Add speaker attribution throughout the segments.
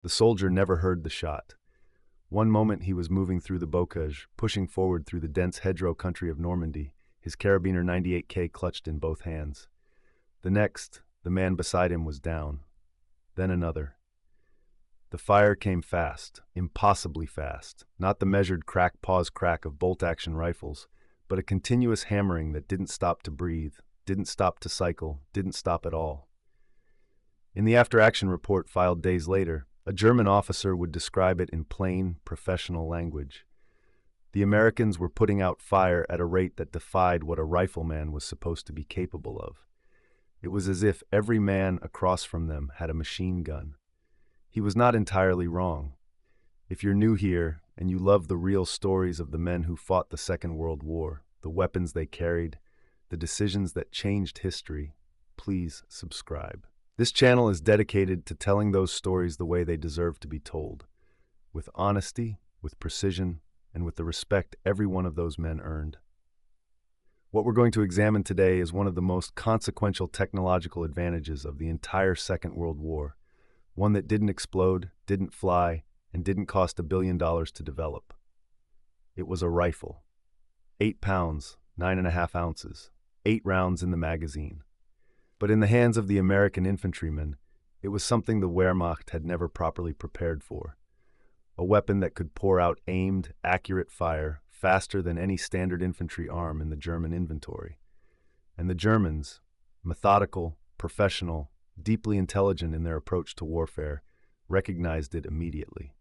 Speaker 1: The soldier never heard the shot. One moment he was moving through the bocage, pushing forward through the dense hedgerow country of Normandy, his carabiner 98K clutched in both hands. The next, the man beside him was down. Then another. The fire came fast, impossibly fast, not the measured crack-pause crack of bolt-action rifles, but a continuous hammering that didn't stop to breathe, didn't stop to cycle, didn't stop at all. In the after-action report filed days later, a German officer would describe it in plain, professional language. The Americans were putting out fire at a rate that defied what a rifleman was supposed to be capable of. It was as if every man across from them had a machine gun. He was not entirely wrong. If you're new here and you love the real stories of the men who fought the Second World War, the weapons they carried, the decisions that changed history, please subscribe. This channel is dedicated to telling those stories the way they deserve to be told, with honesty, with precision, and with the respect every one of those men earned. What we're going to examine today is one of the most consequential technological advantages of the entire Second World War, one that didn't explode, didn't fly, and didn't cost $1 billion to develop. It was a rifle. 8 pounds, 9.5 ounces, 8 rounds in the magazine. But in the hands of the American infantrymen, it was something the Wehrmacht had never properly prepared for. A weapon that could pour out aimed, accurate fire faster than any standard infantry arm in the German inventory. And the Germans, methodical, professional, deeply intelligent in their approach to warfare, recognized it immediately.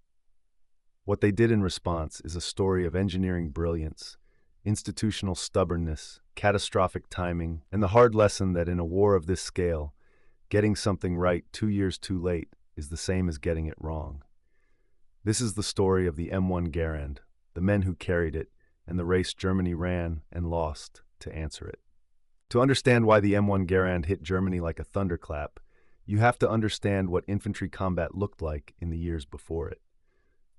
Speaker 1: What they did in response is a story of engineering brilliance, institutional stubbornness, catastrophic timing, and the hard lesson that in a war of this scale, getting something right 2 years too late is the same as getting it wrong. This is the story of the M1 Garand, the men who carried it, and the race Germany ran and lost to answer it. To understand why the M1 Garand hit Germany like a thunderclap, you have to understand what infantry combat looked like in the years before it.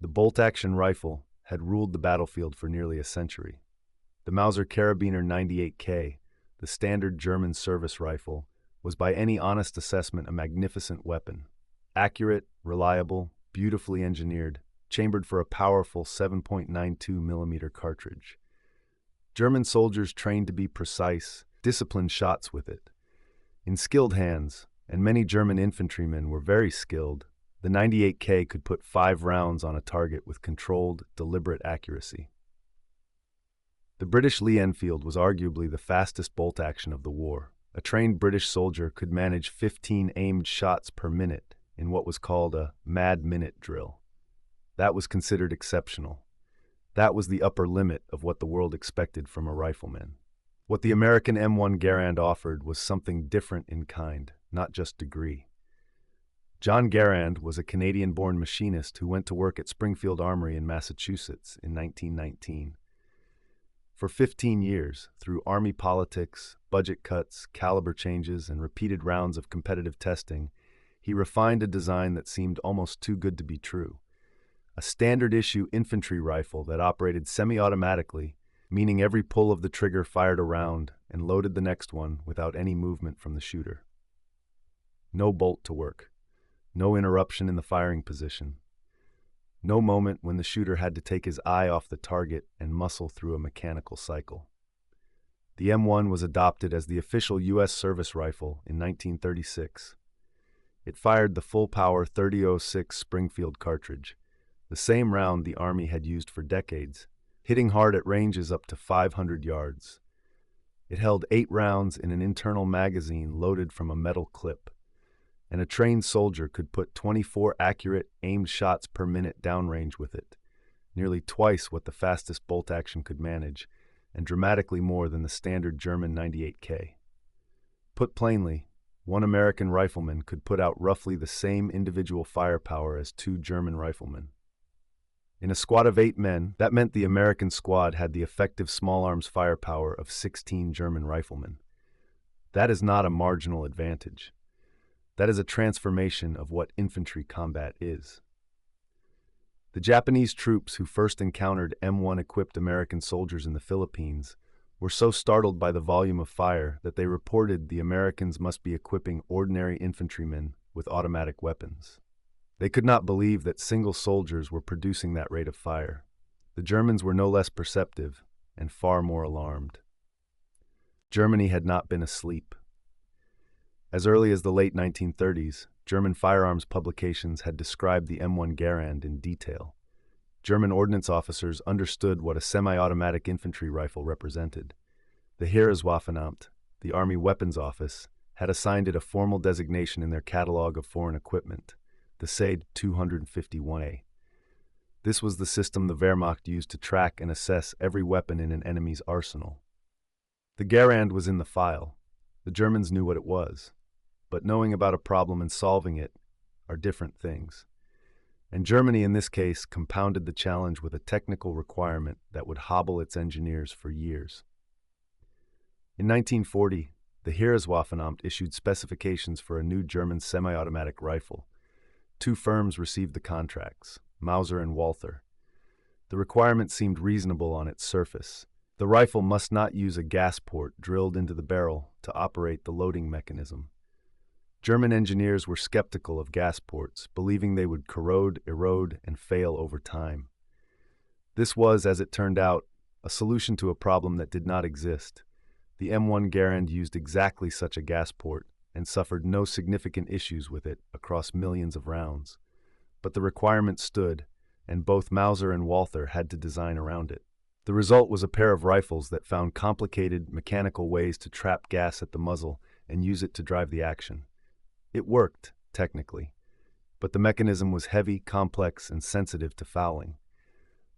Speaker 1: The bolt-action rifle had ruled the battlefield for nearly a century. The Mauser Karabiner 98K, the standard German service rifle, was by any honest assessment a magnificent weapon. Accurate, reliable, beautifully engineered, chambered for a powerful 7.92mm cartridge. German soldiers trained to be precise, disciplined shots with it. In skilled hands, and many German infantrymen were very skilled, the 98K could put 5 rounds on a target with controlled, deliberate accuracy. The British Lee Enfield was arguably the fastest bolt action of the war. A trained British soldier could manage 15 aimed shots per minute in what was called a mad minute drill. That was considered exceptional. That was the upper limit of what the world expected from a rifleman. What the American M1 Garand offered was something different in kind, not just degree. John Garand was a Canadian-born machinist who went to work at Springfield Armory in Massachusetts in 1919. For 15 years, through Army politics, budget cuts, caliber changes, and repeated rounds of competitive testing, he refined a design that seemed almost too good to be true. A standard-issue infantry rifle that operated semi-automatically, meaning every pull of the trigger fired a round and loaded the next one without any movement from the shooter. No bolt to work. No interruption in the firing position. No moment when the shooter had to take his eye off the target and muscle through a mechanical cycle. The M1 was adopted as the official U.S. service rifle in 1936. It fired the full-power 30-06 Springfield cartridge, the same round the Army had used for decades, hitting hard at ranges up to 500 yards. It held 8 rounds in an internal magazine loaded from a metal clip, and a trained soldier could put 24 accurate, aimed shots per minute downrange with it, nearly twice what the fastest bolt action could manage, and dramatically more than the standard German 98K. Put plainly, one American rifleman could put out roughly the same individual firepower as 2 German riflemen. In a squad of 8 men, that meant the American squad had the effective small arms firepower of 16 German riflemen. That is not a marginal advantage. That is a transformation of what infantry combat is. The Japanese troops who first encountered M1-equipped American soldiers in the Philippines were so startled by the volume of fire that they reported the Americans must be equipping ordinary infantrymen with automatic weapons. They could not believe that single soldiers were producing that rate of fire. The Germans were no less perceptive and far more alarmed. Germany had not been asleep. As early as the late 1930s, German firearms publications had described the M1 Garand in detail. German ordnance officers understood what a semi-automatic infantry rifle represented. The Heereswaffenamt, the Army Weapons Office, had assigned it a formal designation in their catalog of foreign equipment, the SAID 251A. This was the system the Wehrmacht used to track and assess every weapon in an enemy's arsenal. The Garand was in the file. The Germans knew what it was. But knowing about a problem and solving it are different things. And Germany, in this case, compounded the challenge with a technical requirement that would hobble its engineers for years. In 1940, the Heereswaffenamt issued specifications for a new German semi-automatic rifle. Two firms received the contracts, Mauser and Walther. The requirement seemed reasonable on its surface. The rifle must not use a gas port drilled into the barrel to operate the loading mechanism. German engineers were skeptical of gas ports, believing they would corrode, erode, and fail over time. This was, as it turned out, a solution to a problem that did not exist. The M1 Garand used exactly such a gas port and suffered no significant issues with it across millions of rounds. But the requirement stood, and both Mauser and Walther had to design around it. The result was a pair of rifles that found complicated mechanical ways to trap gas at the muzzle and use it to drive the action. It worked, technically, but the mechanism was heavy, complex, and sensitive to fouling.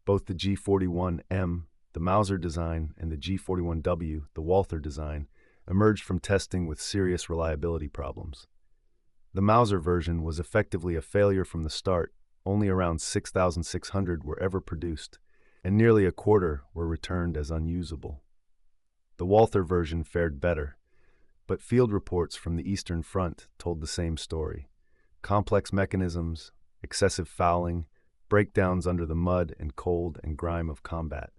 Speaker 1: Both the G41M, the Mauser design, and the G41W, the Walther design, emerged from testing with serious reliability problems. The Mauser version was effectively a failure from the start. Only around 6,600 were ever produced, and nearly a quarter were returned as unusable. The Walther version fared better, but field reports from the Eastern Front told the same story. Complex mechanisms, excessive fouling, breakdowns under the mud and cold and grime of combat.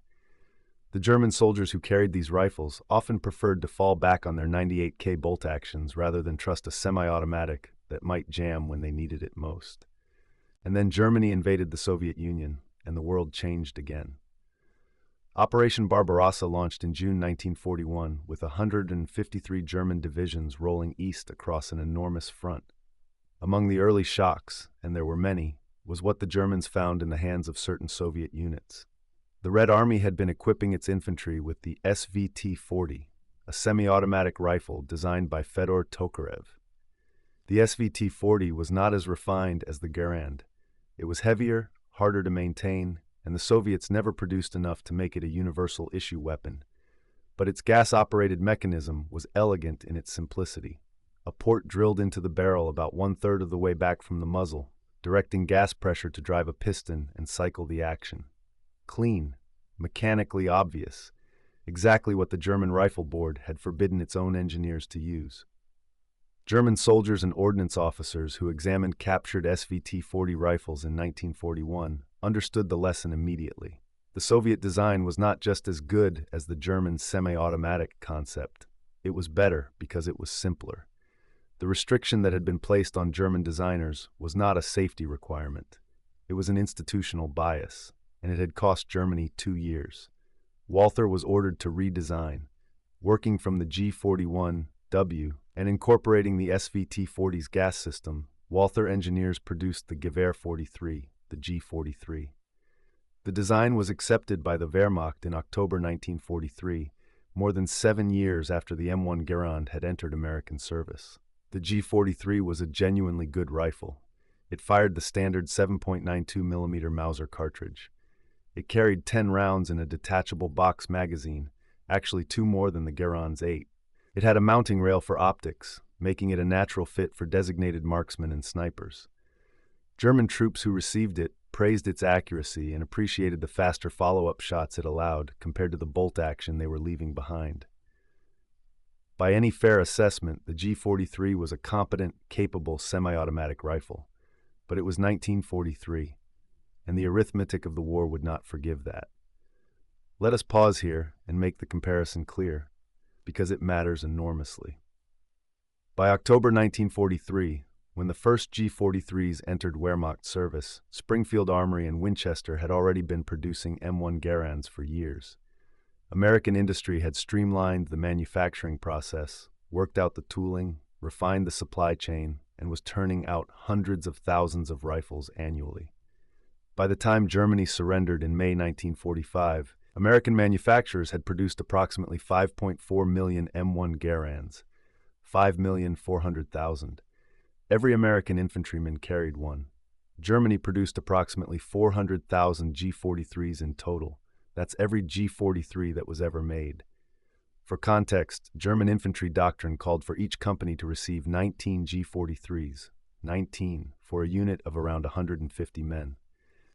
Speaker 1: The German soldiers who carried these rifles often preferred to fall back on their 98K bolt actions rather than trust a semi-automatic that might jam when they needed it most. And then Germany invaded the Soviet Union, and the world changed again. Operation Barbarossa launched in June 1941 with 153 German divisions rolling east across an enormous front. Among the early shocks, and there were many, was what the Germans found in the hands of certain Soviet units. The Red Army had been equipping its infantry with the SVT-40, a semi-automatic rifle designed by Fedor Tokarev. The SVT-40 was not as refined as the Garand. It was heavier, harder to maintain, and the Soviets never produced enough to make it a universal issue weapon. But its gas-operated mechanism was elegant in its simplicity. A port drilled into the barrel about 1/3 of the way back from the muzzle, directing gas pressure to drive a piston and cycle the action. Clean, mechanically obvious, exactly what the German Rifle Board had forbidden its own engineers to use. German soldiers and ordnance officers who examined captured SVT-40 rifles in 1941 understood the lesson immediately. The Soviet design was not just as good as the German semi-automatic concept. It was better because it was simpler. The restriction that had been placed on German designers was not a safety requirement. It was an institutional bias, and it had cost Germany 2 years. Walther was ordered to redesign, working from the G41W and incorporating the SVT-40's gas system. Walther engineers produced the Gewehr 43, the G43. The design was accepted by the Wehrmacht in October 1943, more than 7 years after the M1 Garand had entered American service. The G43 was a genuinely good rifle. It fired the standard 7.92mm Mauser cartridge. It carried 10 rounds in a detachable box magazine, actually 2 more than the Garand's 8. It had a mounting rail for optics, making it a natural fit for designated marksmen and snipers. German troops who received it praised its accuracy and appreciated the faster follow-up shots it allowed compared to the bolt action they were leaving behind. By any fair assessment, the G43 was a competent, capable semi-automatic rifle. But it was 1943, and the arithmetic of the war would not forgive that. Let us pause here and make the comparison clear, because it matters enormously. By October 1943, When the first G43s entered Wehrmacht service, Springfield Armory and Winchester had already been producing M1 Garands for years. American industry had streamlined the manufacturing process, worked out the tooling, refined the supply chain, and was turning out hundreds of thousands of rifles annually. By the time Germany surrendered in May 1945, American manufacturers had produced approximately 5.4 million M1 Garands, 5,400,000. Every American infantryman carried one. Germany produced approximately 400,000 G43s in total. That's every G43 that was ever made. For context, German infantry doctrine called for each company to receive 19 G43s, 19 for a unit of around 150 men.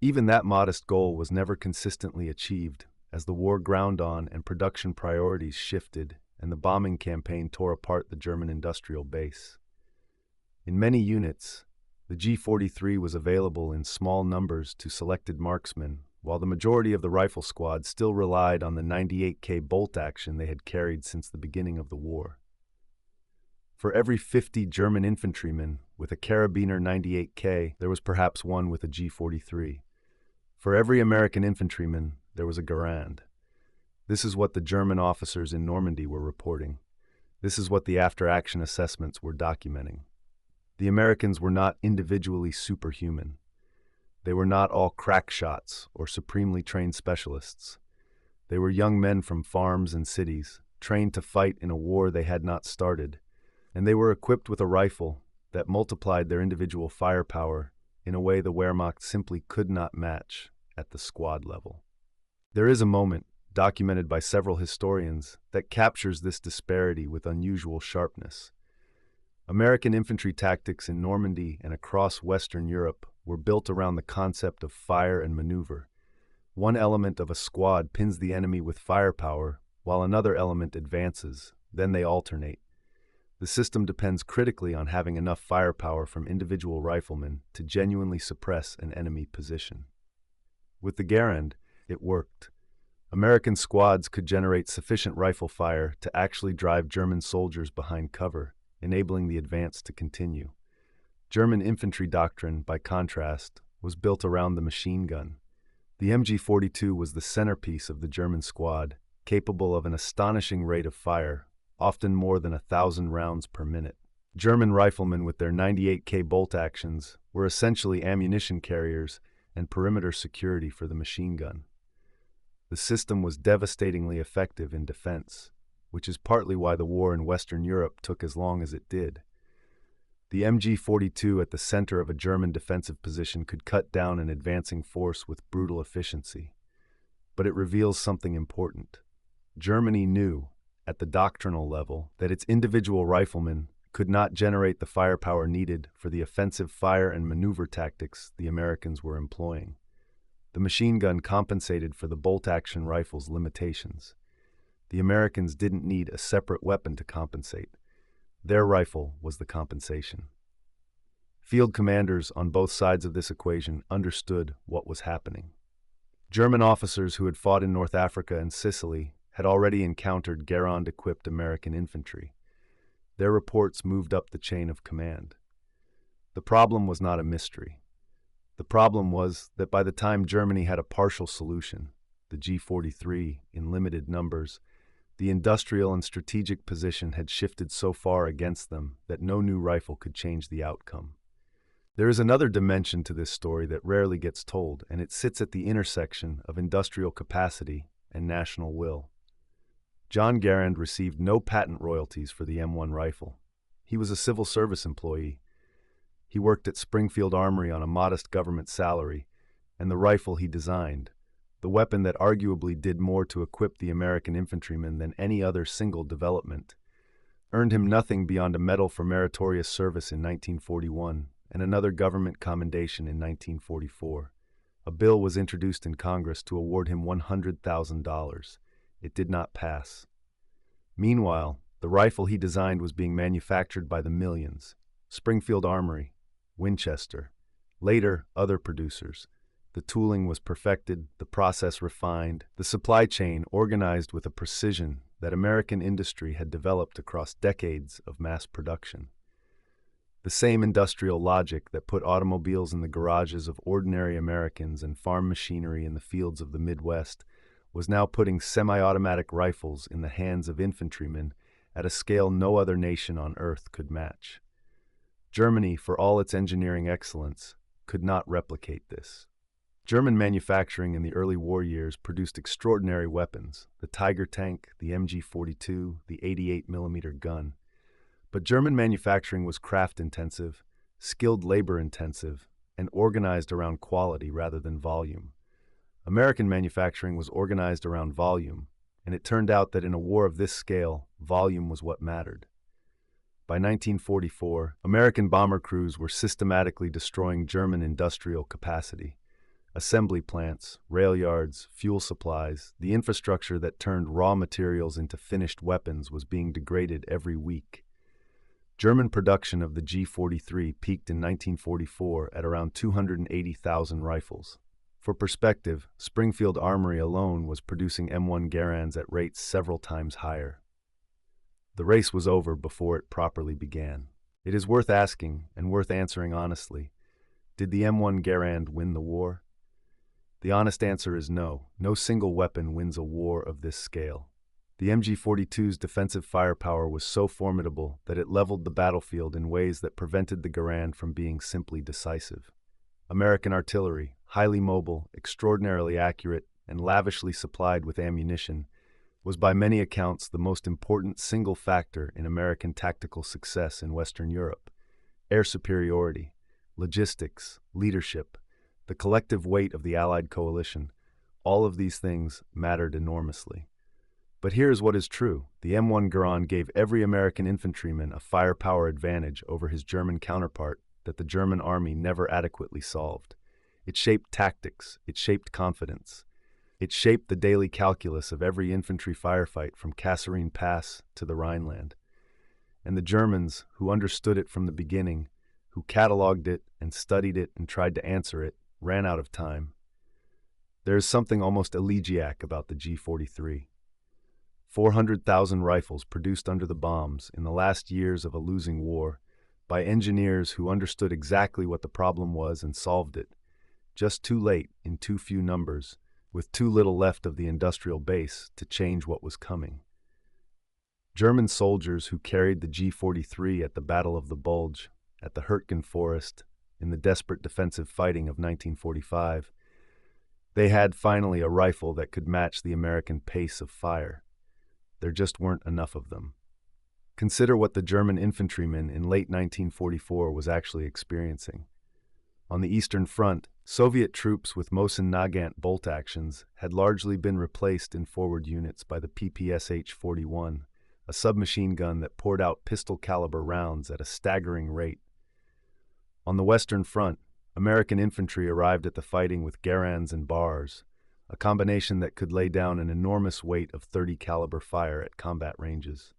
Speaker 1: Even that modest goal was never consistently achieved, as the war ground on and production priorities shifted, and the bombing campaign tore apart the German industrial base. In many units, the G43 was available in small numbers to selected marksmen, while the majority of the rifle squad still relied on the 98K bolt action they had carried since the beginning of the war. For every 50 German infantrymen with a carabiner 98K, there was perhaps one with a G43. For every American infantryman, there was a Garand. This is what the German officers in Normandy were reporting. This is what the after-action assessments were documenting. The Americans were not individually superhuman. They were not all crack shots or supremely trained specialists. They were young men from farms and cities, trained to fight in a war they had not started, and they were equipped with a rifle that multiplied their individual firepower in a way the Wehrmacht simply could not match at the squad level. There is a moment, documented by several historians, that captures this disparity with unusual sharpness. American infantry tactics in Normandy and across Western Europe were built around the concept of fire and maneuver. One element of a squad pins the enemy with firepower, while another element advances. Then they alternate. The system depends critically on having enough firepower from individual riflemen to genuinely suppress an enemy position. With the Garand, it worked. American squads could generate sufficient rifle fire to actually drive German soldiers behind cover, enabling the advance to continue. German infantry doctrine, by contrast, was built around the machine gun. The MG42 was the centerpiece of the German squad, capable of an astonishing rate of fire, often more than 1,000 rounds per minute. German riflemen with their 98K bolt actions were essentially ammunition carriers and perimeter security for the machine gun. The system was devastatingly effective in defense, which is partly why the war in Western Europe took as long as it did. The MG42 at the center of a German defensive position could cut down an advancing force with brutal efficiency. But it reveals something important. Germany knew, at the doctrinal level, that its individual riflemen could not generate the firepower needed for the offensive fire and maneuver tactics the Americans were employing. The machine gun compensated for the bolt-action rifle's limitations. The Americans didn't need a separate weapon to compensate. Their rifle was the compensation. Field commanders on both sides of this equation understood what was happening. German officers who had fought in North Africa and Sicily had already encountered Garand-equipped American infantry. Their reports moved up the chain of command. The problem was not a mystery. The problem was that by the time Germany had a partial solution, the G43 in limited numbers, the industrial and strategic position had shifted so far against them that no new rifle could change the outcome. There is another dimension to this story that rarely gets told, and it sits at the intersection of industrial capacity and national will. John Garand received no patent royalties for the M1 rifle. He was a civil service employee. He worked at Springfield Armory on a modest government salary, and the rifle he designed, the weapon that arguably did more to equip the American infantrymen than any other single development, earned him nothing beyond a medal for meritorious service in 1941 and another government commendation in 1944. A bill was introduced in Congress to award him $100,000. It did not pass. Meanwhile, the rifle he designed was being manufactured by the millions. Springfield Armory, Winchester, later other producers. The tooling was perfected, the process refined, the supply chain organized with a precision that American industry had developed across decades of mass production. The same industrial logic that put automobiles in the garages of ordinary Americans and farm machinery in the fields of the Midwest was now putting semi-automatic rifles in the hands of infantrymen at a scale no other nation on earth could match. Germany, for all its engineering excellence, could not replicate this. German manufacturing in the early war years produced extraordinary weapons, the Tiger tank, the MG42, the 88mm gun. But German manufacturing was craft-intensive, skilled labor-intensive, and organized around quality rather than volume. American manufacturing was organized around volume, and it turned out that in a war of this scale, volume was what mattered. By 1944, American bomber crews were systematically destroying German industrial capacity. Assembly plants, rail yards, fuel supplies, the infrastructure that turned raw materials into finished weapons was being degraded every week. German production of the G43 peaked in 1944 at around 280,000 rifles. For perspective, Springfield Armory alone was producing M1 Garands at rates several times higher. The race was over before it properly began. It is worth asking, and worth answering honestly, did the M1 Garand win the war? The honest answer is no. No single weapon wins a war of this scale. The MG42's defensive firepower was so formidable that it leveled the battlefield in ways that prevented the Garand from being simply decisive. American artillery, highly mobile, extraordinarily accurate, and lavishly supplied with ammunition, was by many accounts the most important single factor in American tactical success in Western Europe. Air superiority, logistics, leadership, the collective weight of the Allied coalition, all of these things mattered enormously. But here's what is true. The M1 Garand gave every American infantryman a firepower advantage over his German counterpart that the German army never adequately solved. It shaped tactics, it shaped confidence. It shaped the daily calculus of every infantry firefight from Kasserine Pass to the Rhineland. And the Germans, who understood it from the beginning, who cataloged it and studied it and tried to answer it, ran out of time. There is something almost elegiac about the G43. 400,000 rifles produced under the bombs in the last years of a losing war by engineers who understood exactly what the problem was and solved it, just too late in too few numbers, with too little left of the industrial base to change what was coming. German soldiers who carried the G43 at the Battle of the Bulge, at the Hurtgen Forest, in the desperate defensive fighting of 1945, they had finally a rifle that could match the American pace of fire. There just weren't enough of them. Consider what the German infantryman in late 1944 was actually experiencing. On the Eastern Front, Soviet troops with Mosin-Nagant bolt actions had largely been replaced in forward units by the PPSH-41, a submachine gun that poured out pistol-caliber rounds at a staggering rate. On the Western Front, American infantry arrived at the fighting with Garands and bars, a combination that could lay down an enormous weight of .30 caliber fire at combat ranges.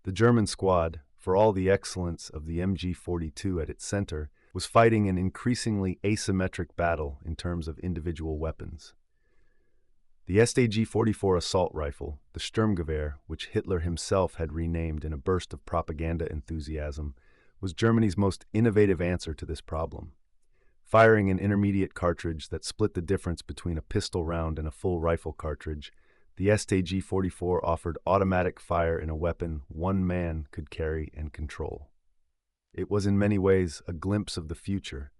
Speaker 1: The German squad, for all the excellence of the MG42 at its center, was fighting an increasingly asymmetric battle in terms of individual weapons. The StG-44 assault rifle, the Sturmgewehr, which Hitler himself had renamed in a burst of propaganda enthusiasm, was Germany's most innovative answer to this problem. Firing an intermediate cartridge that split the difference between a pistol round and a full rifle cartridge, the StG-44 offered automatic fire in a weapon one man could carry and control. It was in many ways a glimpse of the future,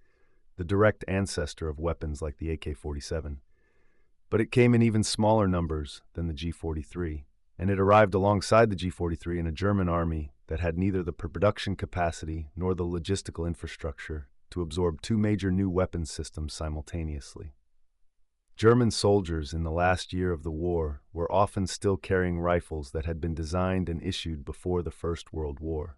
Speaker 1: the direct ancestor of weapons like the AK-47. But it came in even smaller numbers than the G43, and it arrived alongside the G43 in a German army that had neither the production capacity nor the logistical infrastructure to absorb two major new weapons systems simultaneously. German soldiers in the last year of the war were often still carrying rifles that had been designed and issued before the First World War.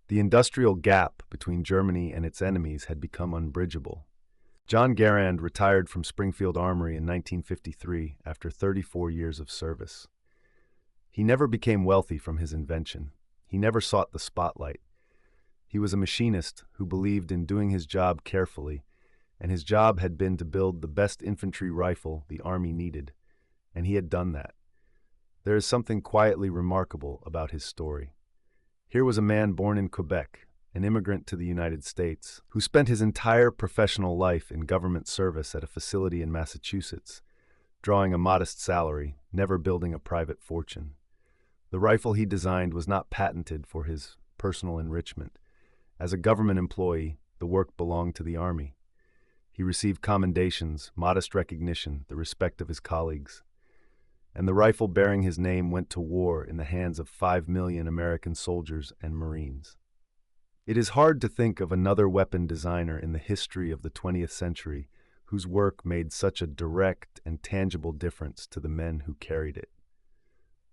Speaker 1: The industrial gap between Germany and its enemies had become unbridgeable. John Garand retired from Springfield Armory in 1953 after 34 years of service. He never became wealthy from his invention. He never sought the spotlight. He was a machinist who believed in doing his job carefully, and his job had been to build the best infantry rifle the Army needed, and he had done that. There is something quietly remarkable about his story. Here was a man born in Quebec, an immigrant to the United States, who spent his entire professional life in government service at a facility in Massachusetts, drawing a modest salary, never building a private fortune. The rifle he designed was not patented for his personal enrichment. As a government employee, the work belonged to the Army. He received commendations, modest recognition, the respect of his colleagues. And the rifle bearing his name went to war in the hands of 5 million American soldiers and Marines. It is hard to think of another weapon designer in the history of the 20th century whose work made such a direct and tangible difference to the men who carried it.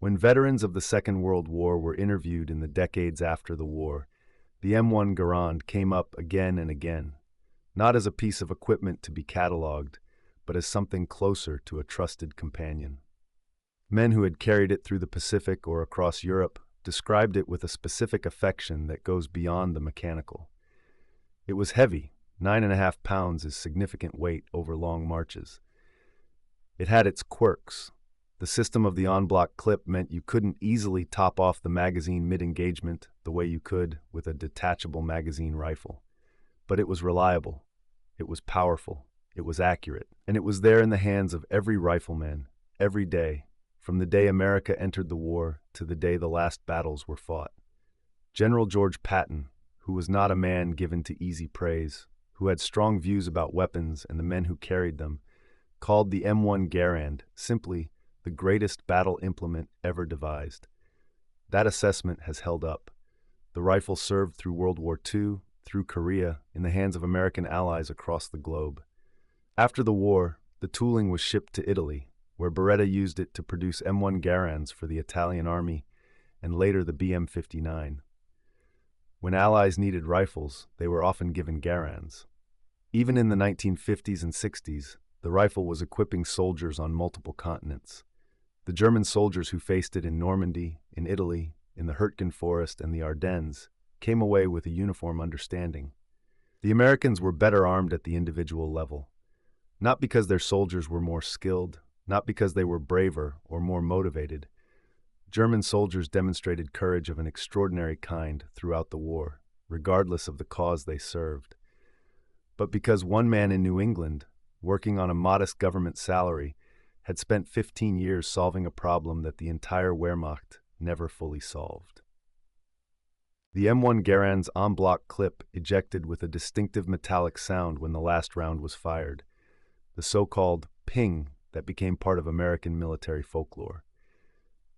Speaker 1: When veterans of the Second World War were interviewed in the decades after the war, the M1 Garand came up again and again, not as a piece of equipment to be catalogued, but as something closer to a trusted companion. Men who had carried it through the Pacific or across Europe described it with a specific affection that goes beyond the mechanical. It was heavy. 9.5 pounds is significant weight over long marches. It had its quirks. The system of the en-bloc clip meant you couldn't easily top off the magazine mid-engagement the way you could with a detachable magazine rifle. But it was reliable. It was powerful. It was accurate. And it was there in the hands of every rifleman, every day, from the day America entered the war to the day the last battles were fought. General George Patton, who was not a man given to easy praise, who had strong views about weapons and the men who carried them, called the M1 Garand simply the greatest battle implement ever devised. That assessment has held up. The rifle served through World War II, through Korea, in the hands of American allies across the globe. After the war, the tooling was shipped to Italy, where Beretta used it to produce M1 Garands for the Italian army and later the BM-59. When allies needed rifles, they were often given Garands. Even in the 1950s and 60s, the rifle was equipping soldiers on multiple continents. The German soldiers who faced it in Normandy, in Italy, in the Hurtgen Forest, and the Ardennes came away with a uniform understanding. The Americans were better armed at the individual level, not because their soldiers were more skilled, not because they were braver or more motivated. German soldiers demonstrated courage of an extraordinary kind throughout the war, regardless of the cause they served. But because one man in New England, working on a modest government salary, had spent 15 years solving a problem that the entire Wehrmacht never fully solved. The M1 Garand's en-bloc clip ejected with a distinctive metallic sound when the last round was fired, the so-called ping that became part of American military folklore.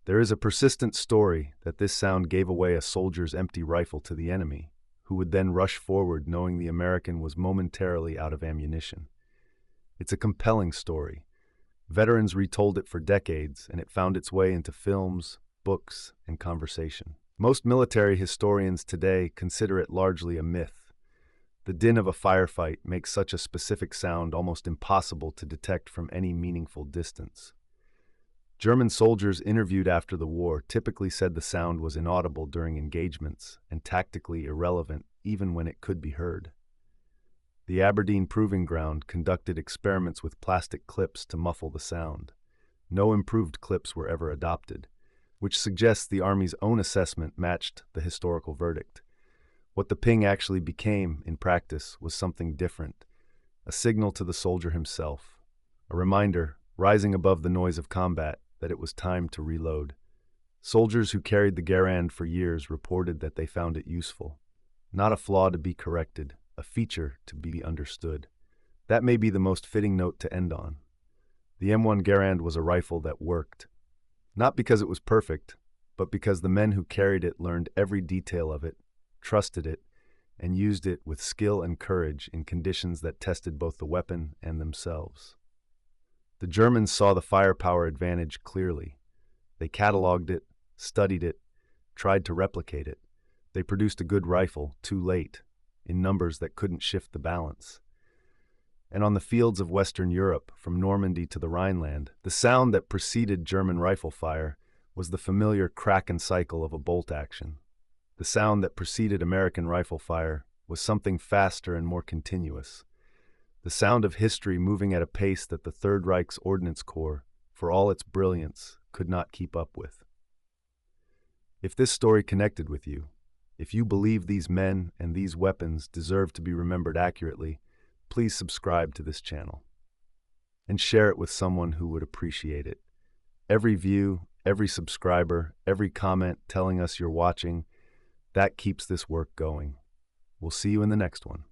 Speaker 1: There is a persistent story that this sound gave away a soldier's empty rifle to the enemy, who would then rush forward knowing the American was momentarily out of ammunition. It's a compelling story. Veterans retold it for decades, and it found its way into films, books, and conversation. Most military historians today consider it largely a myth. The din of a firefight makes such a specific sound almost impossible to detect from any meaningful distance. German soldiers interviewed after the war typically said the sound was inaudible during engagements and tactically irrelevant even when it could be heard. The Aberdeen Proving Ground conducted experiments with plastic clips to muffle the sound. No improved clips were ever adopted, which suggests the Army's own assessment matched the historical verdict. What the ping actually became, in practice, was something different, a signal to the soldier himself, a reminder, rising above the noise of combat, that it was time to reload. Soldiers who carried the Garand for years reported that they found it useful. Not a flaw to be corrected, a feature to be understood. That may be the most fitting note to end on. The M1 Garand was a rifle that worked. Not because it was perfect, but because the men who carried it learned every detail of it, trusted it, and used it with skill and courage in conditions that tested both the weapon and themselves. The Germans saw the firepower advantage clearly. They cataloged it, studied it, tried to replicate it. They produced a good rifle, too late, in numbers that couldn't shift the balance. And on the fields of Western Europe, from Normandy to the Rhineland, the sound that preceded German rifle fire was the familiar crack and cycle of a bolt action. The sound that preceded American rifle fire was something faster and more continuous. The sound of history moving at a pace that the Third Reich's Ordnance Corps, for all its brilliance, could not keep up with. If this story connected with you, If you believe these men and these weapons deserve to be remembered accurately, please subscribe to this channel and share it with someone who would appreciate it. Every view, every subscriber, every comment telling us you're watching, that keeps this work going. We'll see you in the next one.